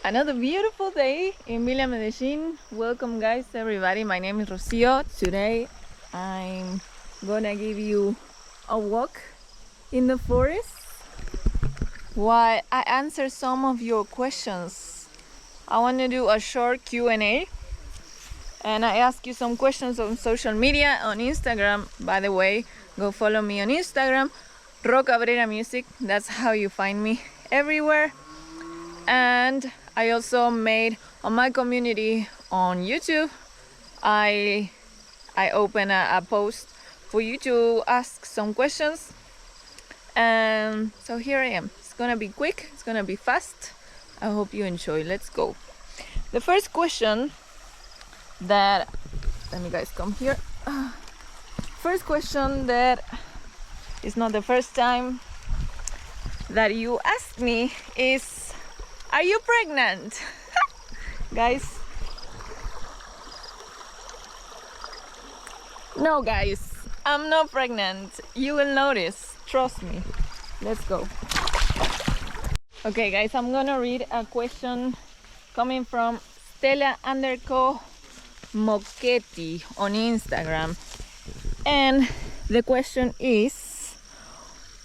Another beautiful day in Villa Medellin. Welcome guys, everybody. My name is Rocio. Today I'm gonna give you a walk in the forest while I answer some of your questions. I want to do a short Q&A and I ask you some questions on social media, on Instagram. By the way, go follow me on Instagram, Ro Cabrera Music. That's how you find me everywhere. And I also made on my community on YouTube, I open a post for you to ask some questions. And so here I am. It's gonna be quick, it's gonna be fast. I hope you enjoy. Let's go. The first question that, let me guys come here. First question that is not the first time that you asked me is, are you pregnant? Guys, no guys, I'm not pregnant. You will notice, trust me. Let's go. Okay guys, I'm gonna read a question coming from Stella_Mochetti on Instagram. And the question is,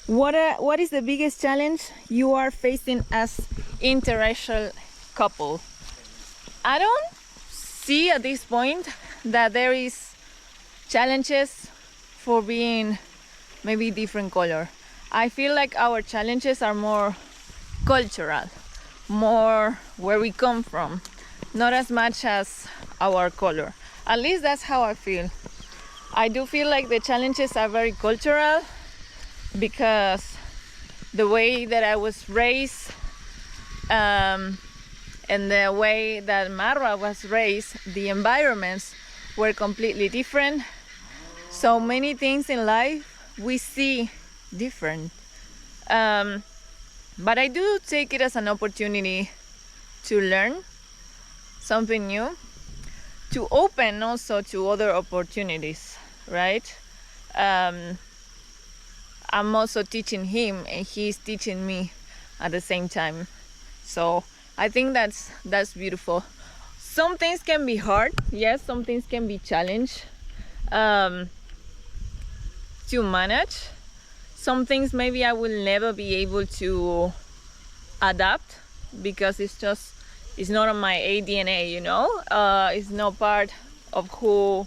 what is the biggest challenge you are facing as interracial couple? I don't see at this point that there is challenges for being maybe different color. I feel like our challenges are more cultural, more where we come from, not as much as our color. At least that's how I feel. I do feel like the challenges are very cultural because the way that I was raised and the way that Marwa was raised, the environments were completely different. So many things in life we see different. But I do take it as an opportunity to learn something new, to open also to other opportunities, right? I'm also teaching him and he's teaching me at the same time. So I think that's beautiful. Some things can be hard, yes, some things can be challenged to manage. Some things maybe I will never be able to adapt because it's not on my ADNA, you know. It's not part of who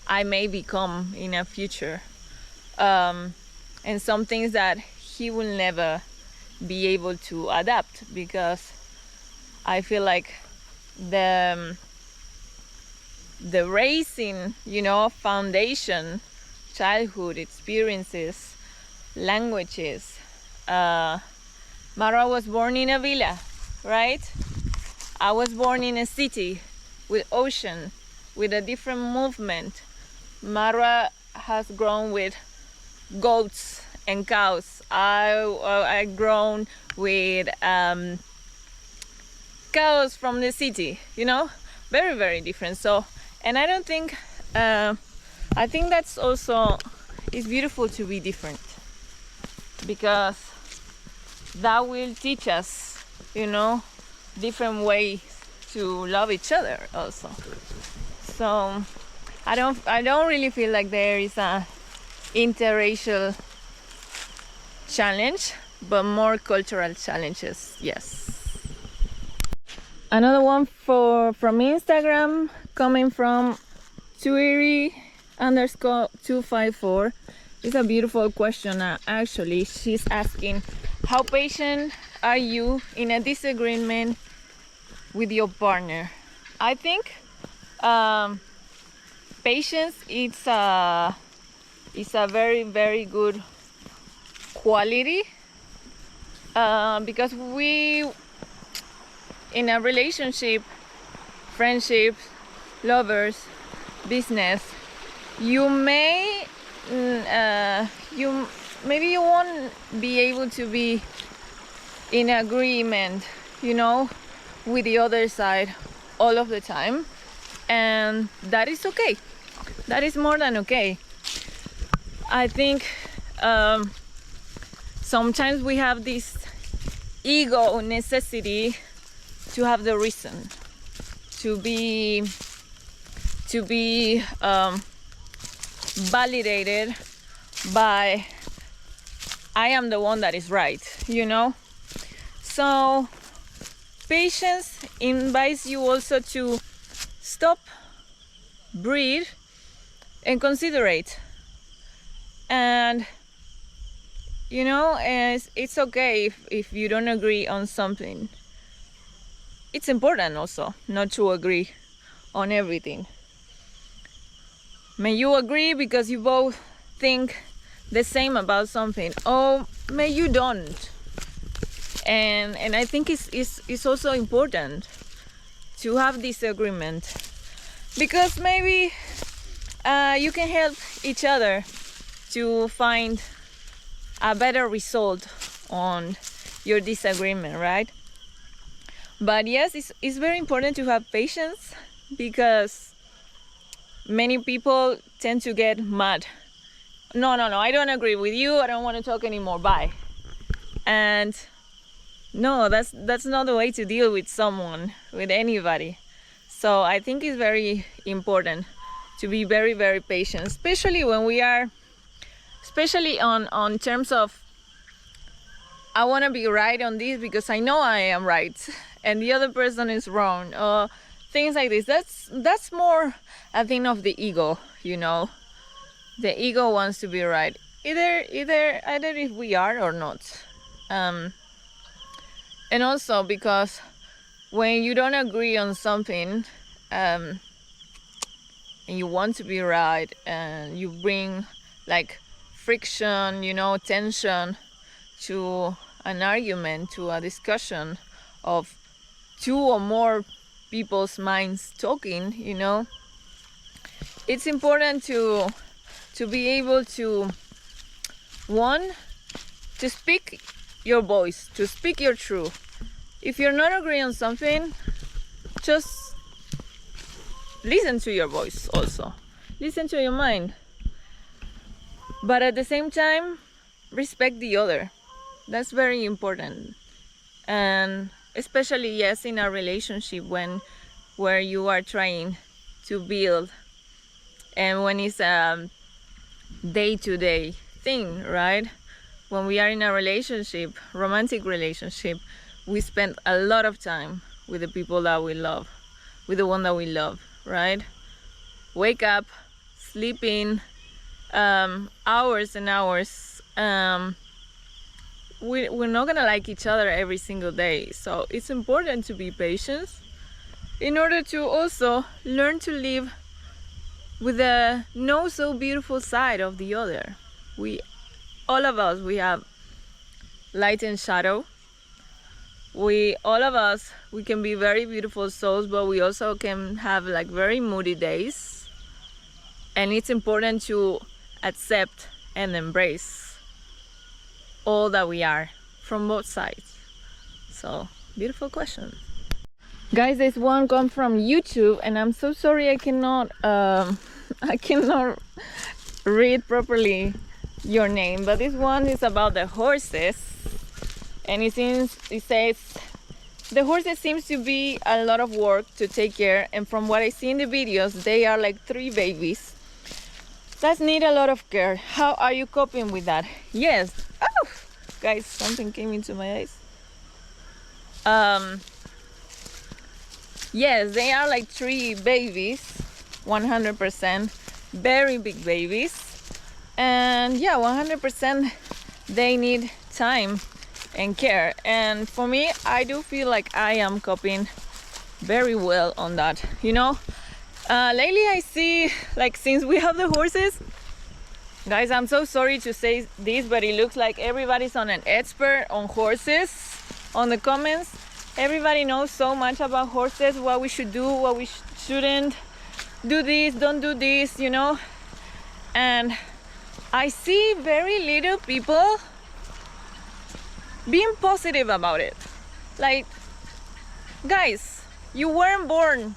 I may become in a future. And some things that he will never be able to adapt because I feel like the raising, you know, foundation, childhood experiences, languages. Mara was born in a villa, right? I was born in a city with ocean, with a different movement. Mara has grown with goats and cows. I grown with cows from the city, you know, very, very different. So, and I don't think, I think that's also, it's beautiful to be different because that will teach us, you know, different ways to love each other also. So I don't really feel like there is a interracial challenge, but more cultural challenges, yes. Another one from Instagram coming from Tuiri_254. It's a beautiful question. Actually, she's asking, how patient are you in a disagreement with your partner? I think patience is a very, very good quality because we, in a relationship, friendship, lovers, business, you may maybe you won't be able to be in agreement, you know, with the other side all of the time, and that is okay. That is more than okay. I think sometimes we have this ego necessity to have the reason, to be validated by I am the one that is right, you know? So patience invites you also to stop, breathe, and considerate. And you know, it's okay if you don't agree on something. It's important also not to agree on everything. May you agree because you both think the same about something, or may you don't. And I think it's also important to have disagreement, because maybe you can help each other to find a better result on your disagreement, right? But yes, it's very important to have patience, because many people tend to get mad. No, I don't agree with you, I don't want to talk anymore, bye. And no, that's not the way to deal with someone, with anybody. So I think it's very important to be very, very patient, especially when we are, especially on terms of I want to be right on this because I know I am right and the other person is wrong, or things like this. That's more a thing of the ego, you know. The ego wants to be right, either if we are or not. And also because when you don't agree on something, and you want to be right, and you bring like friction, you know, tension to an argument, to a discussion of two or more people's minds talking, you know, it's important to be able to, one, to speak your voice, to speak your truth. If you're not agreeing on something, just listen to your voice also. Listen to your mind. But at the same time, respect the other. That's very important. And especially, yes, in a relationship where you are trying to build, and when it's a day-to-day thing, right? When we are in a relationship, romantic relationship, we spend a lot of time with the people that we love, with the one that we love, right? Wake up, sleeping, hours and hours. We're not gonna like each other every single day, so it's important to be patient in order to also learn to live with the no so beautiful side of the other. All of us, we have light and shadow. All of us, we can be very beautiful souls, but we also can have like very moody days. And it's important to accept and embrace all that we are from both sides. So, beautiful question. Guys, this one comes from YouTube, and I'm so sorry I cannot read properly your name, but this one is about the horses, and it says the horses seems to be a lot of work to take care, and from what I see in the videos, they are like 3 babies that need a lot of care. How are you coping with that? Yes. Oh, guys, something came into my eyes. Yes, they are like 3 babies, 100%, very big babies. And yeah, 100% they need time and care. And for me, I do feel like I am coping very well on that, you know. Lately I see, like, since we have the horses, guys, I'm so sorry to say this, but it looks like everybody's on an expert on horses on the comments. Everybody knows so much about horses, what we should do, what we shouldn't do, this, don't do this, you know. And I see very little people being positive about it. Like, guys, you weren't born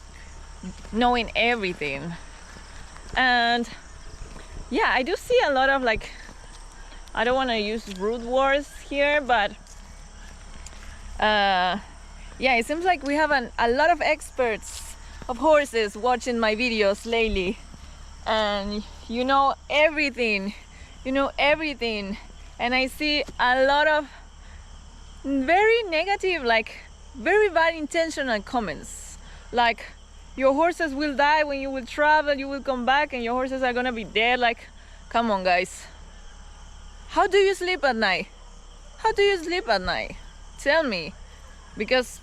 knowing everything. And yeah, I do see a lot of, like, I don't want to use rude words here, but yeah, it seems like we have a lot of experts of horses watching my videos lately, and you know everything, and I see a lot of very negative, like very bad intentional comments, like your horses will die when you will travel, you will come back and your horses are gonna be dead. Like, come on guys, how do you sleep at night? Tell me, because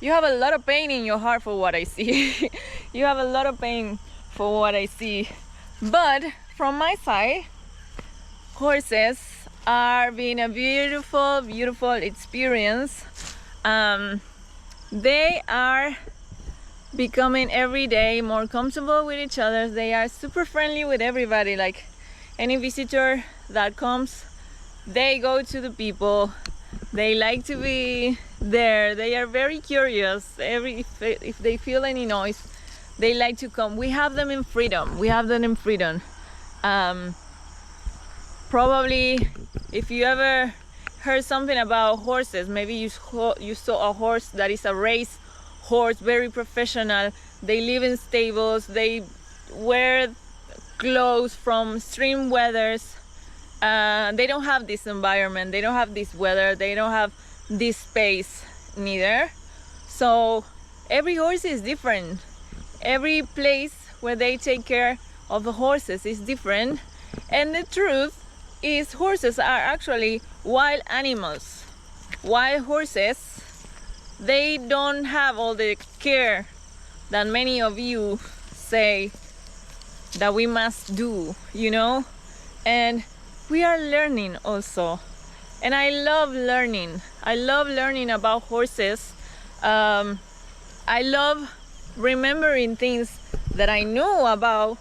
you have a lot of pain in your heart for what I see. You have a lot of pain for what I see. But from my side, horses are being a beautiful experience. They are becoming every day more comfortable with each other. They are super friendly with everybody. Like any visitor that comes, they go to the people. They like to be there. They are very curious. If they feel any noise, they like to come. We have them in freedom. Probably if you ever heard something about horses, maybe you saw a horse that is a race horse, very professional. They live in stables. They wear clothes from extreme weathers. They don't have this environment, they don't have this weather, they don't have this space neither. So every horse is different. Every place where they take care of the horses is different. And the truth is, horses are actually wild animals. Wild horses, they don't have all the care that many of you say that we must do, and we are learning also, and I love learning about horses. I love remembering things that I know about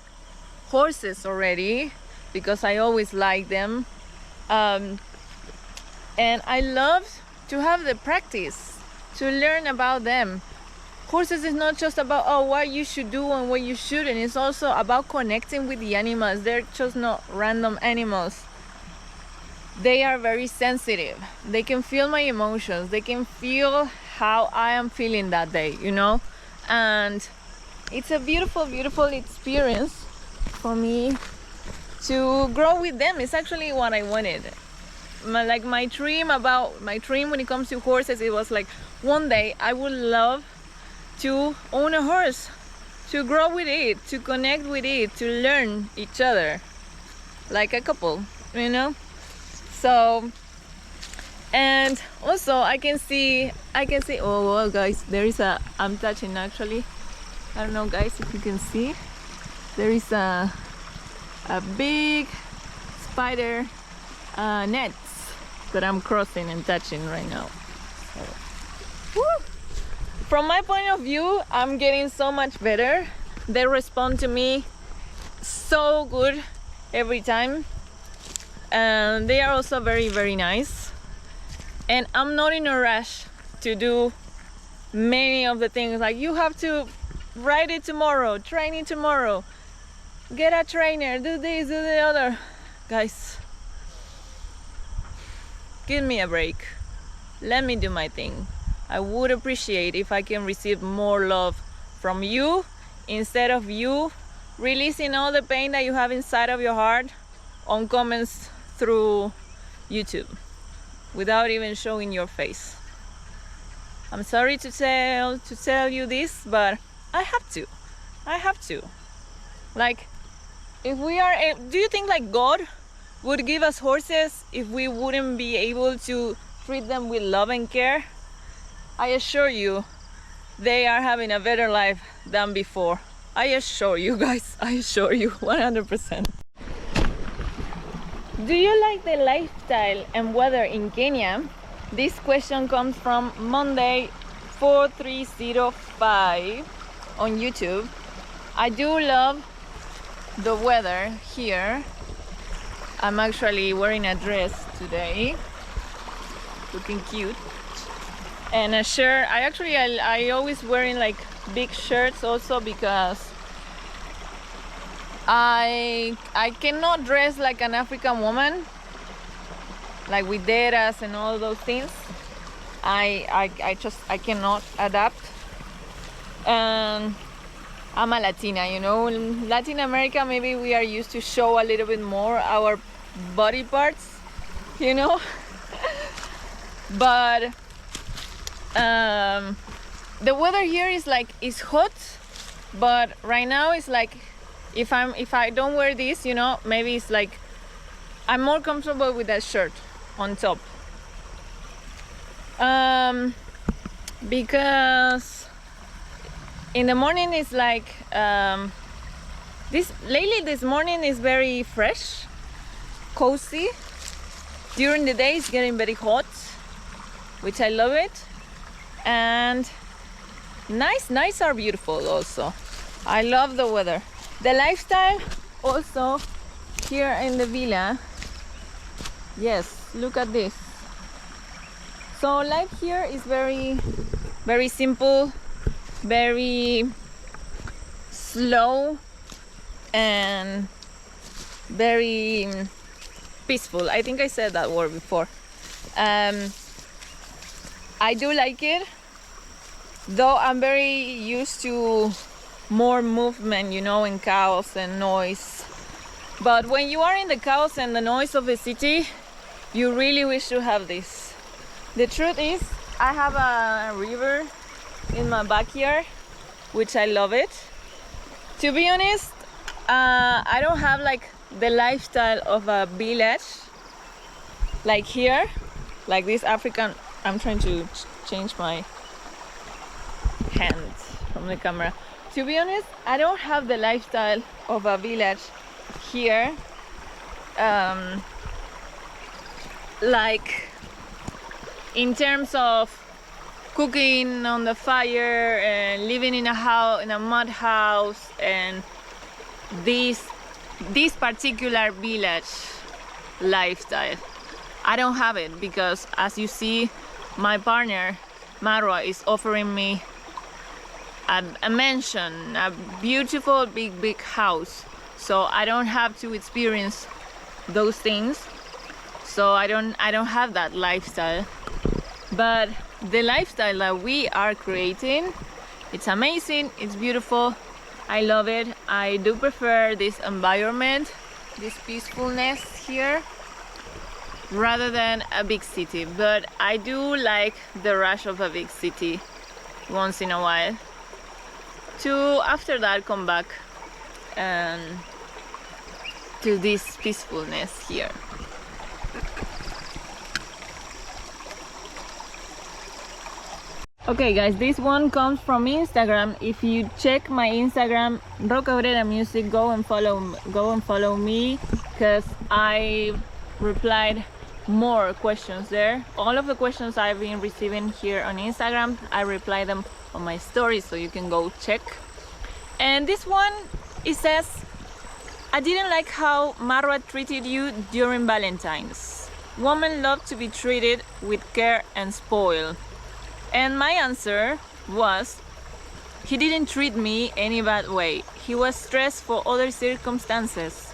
horses already, because I always like them, and I love to have the practice to learn about them. Horses is not just about what you should do and what you shouldn't. It's also about connecting with the animals. They're just not random animals. They are very sensitive. They can feel my emotions. They can feel how I am feeling that day, and it's a beautiful experience for me to grow with them. It's actually what I wanted. My dream when it comes to horses, it was like one day I would love to own a horse, to grow with it, to connect with it, to learn each other like a couple, So, and also I can see, oh well, guys, I'm touching actually. I don't know guys if you can see, there is a big spider nets that I'm crossing and touching right now. So, woo! From my point of view, I'm getting so much better. They respond to me so good every time. And they are also very nice. And I'm not in a rush to do many of the things, like you have to ride it tomorrow, train it tomorrow, get a trainer, do this, do the other. Guys, give me a break. Let me do my thing. I would appreciate if I can receive more love from you, instead of you releasing all the pain that you have inside of your heart on comments through YouTube without even showing your face. I'm sorry to tell you this, but I have to. Like, if we are, do you think like God would give us horses if we wouldn't be able to treat them with love and care? I assure you, they are having a better life than before. I assure you guys, 100%. Do you like the lifestyle and weather in Kenya? This question comes from Monday 4305 on YouTube. I do love the weather here. I'm actually wearing a dress today, looking cute, and a shirt. I always wearing like big shirts also, because I cannot dress like an African woman, like with deras and all those things. I cannot adapt. And I'm a Latina, you know. In Latin America, maybe we are used to show a little bit more our body parts, you know. But the weather here is hot, but right now it's like if I don't wear this, you know, maybe it's like I'm more comfortable with that shirt on top. Because in the morning it's like this morning is very fresh, cozy. During the day it's getting very hot, which I love it. And nights are beautiful also. I love the weather. The lifestyle also here in the villa. Yes, look at this. So life here is very simple, very slow, and very peaceful. I think I said that word before. I do like it, though I'm very used to more movement, you know, and chaos and noise. But when you are in the chaos and the noise of the city, you really wish to have this. The truth is, I have a river in my backyard, which I love it. To be honest, I don't have like the lifestyle of a village, like here, like this African. I'm trying to change my hands from the camera. To be honest, I don't have the lifestyle of a village here. Like in terms of cooking on the fire and living in a mud house, and this particular village lifestyle, I don't have it, because as you see, my partner Marwa is offering me a mansion, a beautiful big house, so I don't have to experience those things. So I don't have that lifestyle. But the lifestyle that we are creating, it's amazing, it's beautiful, I love it. I do prefer this environment, this peacefulness here, rather than a big city. But I do like the rush of a big city once in a while, to after that come back and to this peacefulness here. Okay guys, this one comes from Instagram. If you check my Instagram, Ro Cabrera Music, go and follow me, because I replied more questions there. All of the questions I've been receiving here on Instagram, I reply them on my stories, so you can go check. And this one, it says, I didn't like how Marwa treated you during Valentine's. Women love to be treated with care and spoil. And my answer was, he didn't treat me any bad way. He was stressed for other circumstances.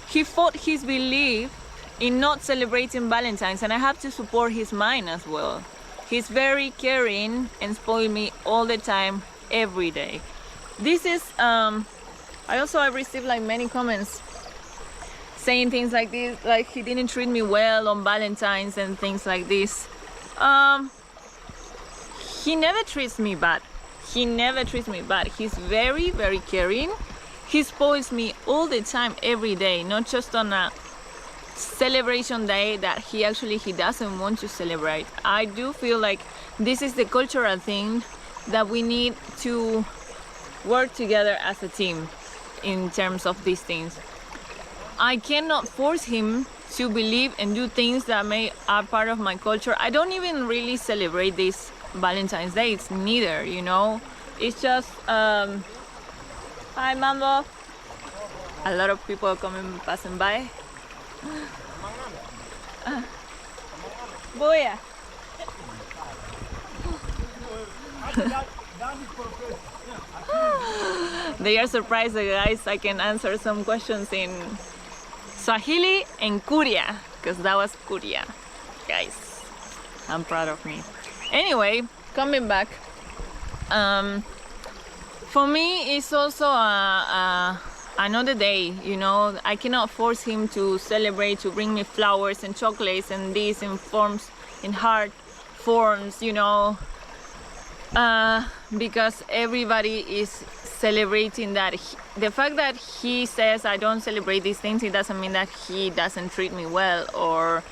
He fought his belief in not celebrating Valentine's, and I have to support his mind as well. He's very caring and spoil me all the time, every day. This is, I received like many comments saying things like this, like he didn't treat me well on Valentine's and things like this. He never treats me bad. He's very caring. He spoils me all the time, every day, not just on a celebration day that he doesn't want to celebrate. I do feel like this is the cultural thing that we need to work together as a team in terms of these things. I cannot force him to believe and do things that are part of my culture. I don't even really celebrate this Valentine's Day. It's neither, you know. It's just hi Mambo. A lot of people passing by. Boya. They are surprised that guys I can answer some questions in Swahili and Kuria, because that was Kuria, guys. I'm proud of me. Anyway, coming back, for me it's also another day, you know. I cannot force him to celebrate, to bring me flowers and chocolates and this in forms, in heart forms, you know, because everybody is celebrating that. The fact that he says I don't celebrate these things, it doesn't mean that he doesn't treat me well or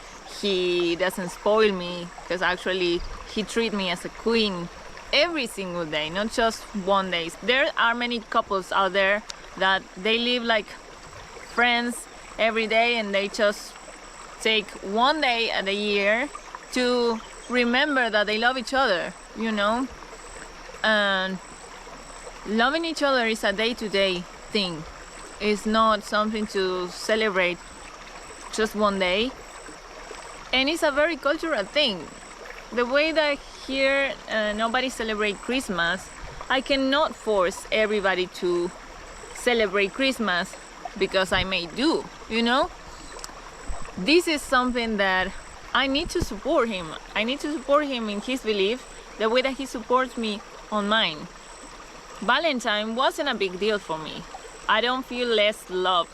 he doesn't spoil me, because actually he treats me as a queen every single day, not just one day. There are many couples out there that they live like friends every day, and they just take one day at a year to remember that they love each other, you know. And loving each other is a day-to-day thing. It's not something to celebrate just one day, and it's a very cultural thing. The way that here nobody celebrates Christmas, I cannot force everybody to celebrate Christmas because I may do, you know. This is something that I need to support him. I need to support him in his belief, the way that he supports me on mine. Valentine wasn't a big deal for me. I don't feel less loved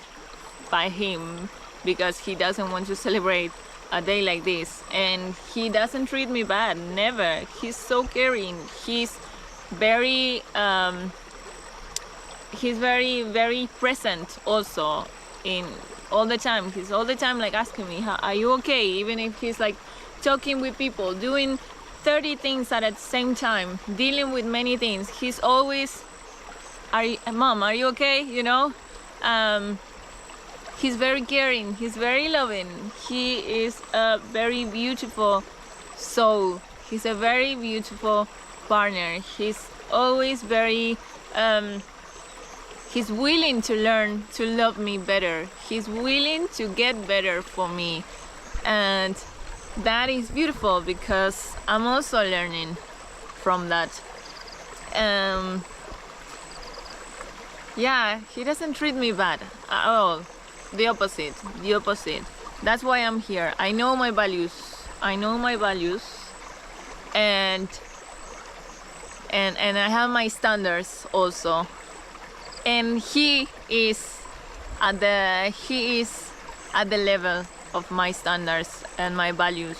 by him because he doesn't want to celebrate a day like this, and he doesn't treat me bad, never. He's so caring. He's very very present also, in all the time. He's all the time like asking me, are you okay? Even if he's like talking with people, doing 30 things at the same time, dealing with many things, he's always, Mom, are you okay? You know. He's very caring, he's very loving, he is a very beautiful soul, he's a very beautiful partner. He's always very, he's willing to learn to love me better, he's willing to get better for me, and that is beautiful because I'm also learning from that. Yeah, he doesn't treat me bad at all. The opposite. That's why I'm here. I know my values, and I have my standards also. And he is at the level of my standards and my values.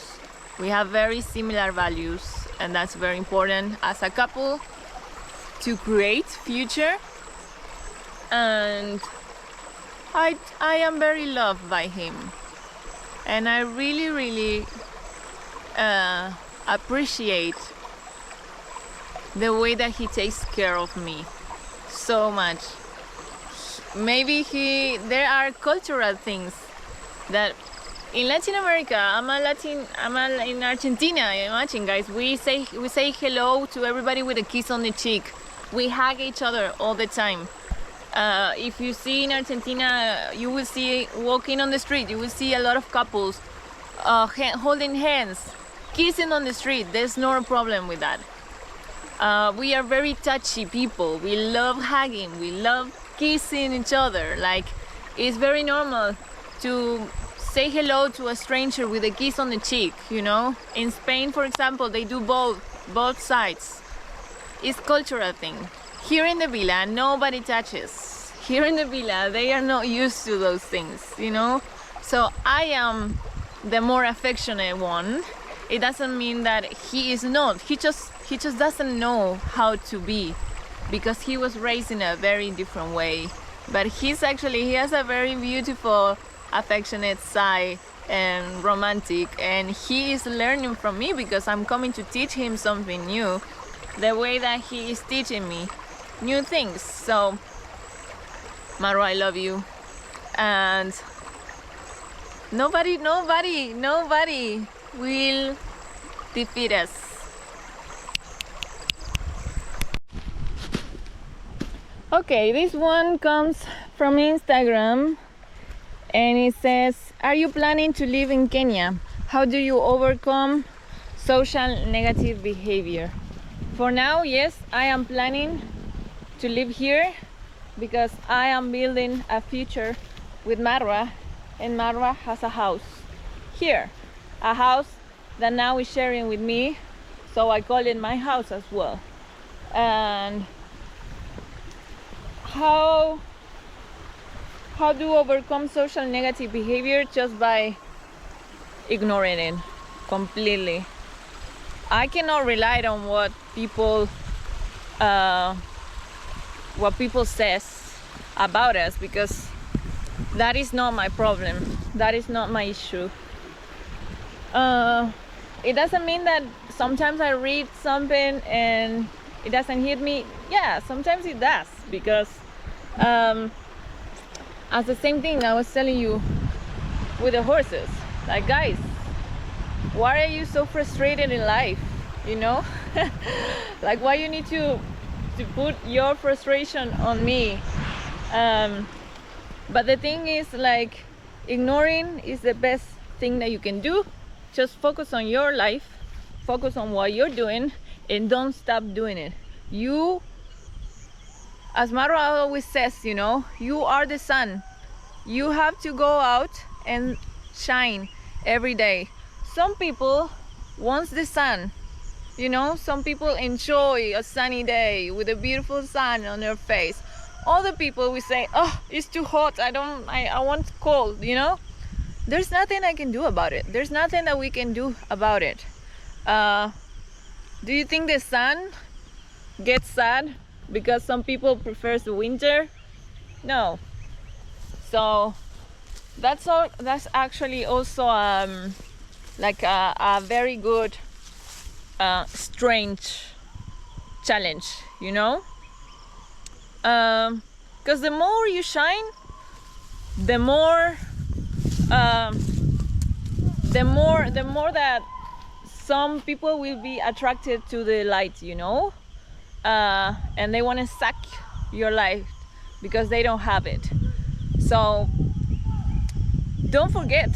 We have very similar values, and that's very important as a couple to create future. And I am very loved by him, and I really appreciate the way that he takes care of me so much. Maybe there are cultural things that in Latin America, I'm in Argentina. Imagine, guys, we say hello to everybody with a kiss on the cheek. We hug each other all the time. If you see in Argentina, you will see walking on the street, you will see a lot of couples holding hands, kissing on the street. There's no problem with that. We are very touchy people. We love hugging, we love kissing each other. Like, it's very normal to say hello to a stranger with a kiss on the cheek, you know. In Spain, for example, they do both sides. It's cultural thing. Here in the villa, nobody touches. Here in the villa, they are not used to those things, you know? So I am the more affectionate one. It doesn't mean that he is not. He just doesn't know how to be, because he was raised in a very different way. But he has a very beautiful, affectionate side and romantic, and he is learning from me because I'm coming to teach him something new, the way that he is teaching me new things. So Maru, I love you, and nobody will defeat us. Okay, this one comes from Instagram, and it says, are you planning to live in Kenya? How do you overcome social negative behavior? For now, yes, I am planning to live here because I am building a future with Marwa, and Marwa has a house here, a house that now is sharing with me, so I call it my house as well. And how do overcome social negative behavior? Just by ignoring it completely. I cannot rely on what people says about us, because that is not my problem. That is not my issue. It doesn't mean that sometimes I read something and it doesn't hit me. Yeah, sometimes it does, because as the same thing I was telling you with the horses, like, guys, why are you so frustrated in life, you know? Like, why you need to put your frustration on me? But the thing is, like, ignoring is the best thing that you can do. Just focus on your life, focus on what you're doing, and don't stop doing it. You, as Maro always says, you know, you are the sun. You have to go out and shine every day. Some people want the sun, you know, some people enjoy a sunny day with a beautiful sun on their face. Other people will say, oh, it's too hot, I want cold, you know. There's nothing I can do about it. There's nothing that we can do about it. Do you think the sun gets sad because some people prefer the winter? No. So that's actually also like a very good strange challenge, you know, because the more you shine, the more that some people will be attracted to the light, you know, and they want to suck your life because they don't have it. So don't forget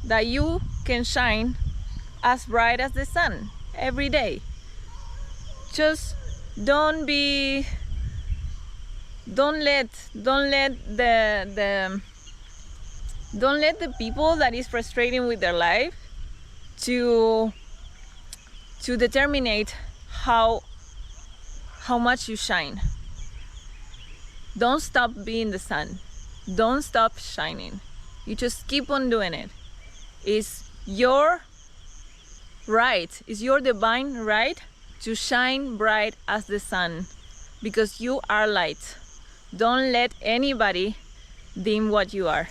that you can shine as bright as the sun every day. Just don't let the people that is frustrating with their life to determine how much you shine. Don't stop being the sun. Don't stop shining. You just keep on doing it. It's your right. It's your divine right to shine bright as the sun, because you are light. Don't let anybody dim what you are.